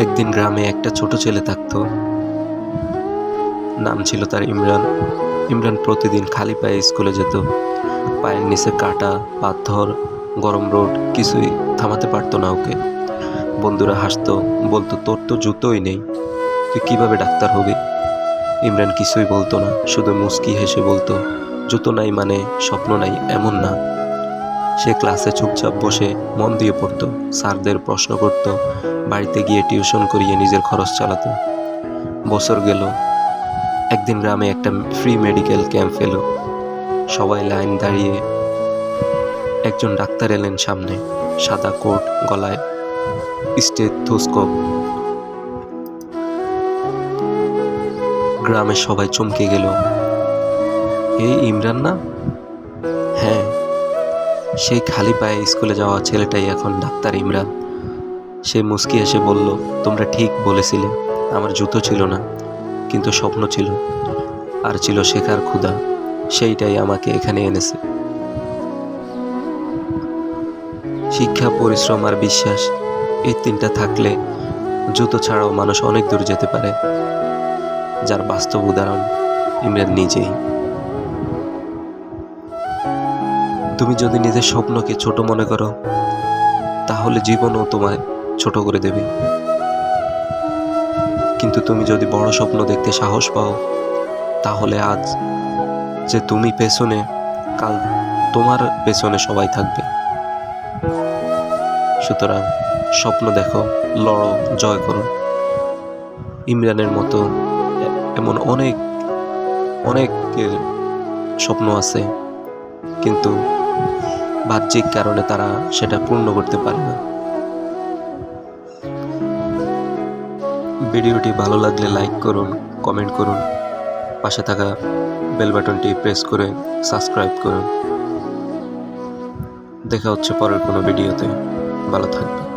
একদিন গ্রামে একটা ছোট ছেলে থাকতো। নাম ছিল তার ইমরান। ইমরান প্রতিদিন খালি পায়ে স্কুলে যেত। পায়ের নিচে কাটা, পাথর, গরম রোদ কিছুই থামাতে পারতো না ওকে। বন্ধুরা হাসতো, বলতো তোর তো জুতোই নেই, তুই কিভাবে ডাক্তার হবি? ইমরান কিছুই বলতো না, শুধু মুচকি হেসে বলতো, জুতো নাই মানে স্বপ্ন নাই এমন না। সে ক্লাসে চুপচাপ বসে মন দিয়ে পড়তো, স্যারদের প্রশ্ন করত, বাড়িতে গিয়ে টিউশন করিয়ে নিজের খরচ চালাতো। বছর গেল। একদিন গ্রামে একটা ফ্রি মেডিকেল ক্যাম্প এলো। সবাই লাইন দাঁড়িয়ে। একজন ডাক্তার এলেন সামনে, সাদা কোট, গলায় স্টেথোস্কোপ। গ্রামের সবাই চমকে গেল। এই ইমরান না? হ্যাঁ, সেই খালি পায়ে স্কুলে যাওয়া ছেলেটাই এখন ডাক্তার ইমরান। সে মুচকি এসে বলল, তোমরা ঠিক বলেছিলে, আমার জুতো ছিল না, কিন্তু স্বপ্ন ছিল, আর ছিল শেখার ক্ষুধা। সেইটাই আমাকে এখানে এনেছে। শিক্ষা, পরিশ্রম আর বিশ্বাস, এই তিনটা থাকলে জুতো ছাড়াও মানুষ অনেক দূর যেতে পারে। যার বাস্তব উদাহরণ ইমরান নিজেই। তুমি যদি নিজের স্বপ্নকে ছোট মনে করো, তাহলে জীবনও তোমায় ছোট করে দেবে। কিন্তু তুমি যদি বড় স্বপ্ন দেখতে সাহস পাও, তাহলে আজ যে তুমি পেছনে, কাল তোমার পেছনে সবাই থাকবে। সুতরাং স্বপ্ন দেখো, লড়ো, জয় করো। ইমরানের মতো এমন অনেক অনেকের স্বপ্ন আছে, কিন্তু বাহ্যিক কারণে তারা সেটা পূর্ণ করতে পারে না। ভিডিওটি ভালো লাগলে লাইক করুন, কমেন্ট করুন, পাশে থাকা বেল বাটনটি প্রেস করে সাবস্ক্রাইব করুন। দেখা হচ্ছে পরের কোনো ভিডিওতে। ভালো থাকবেন।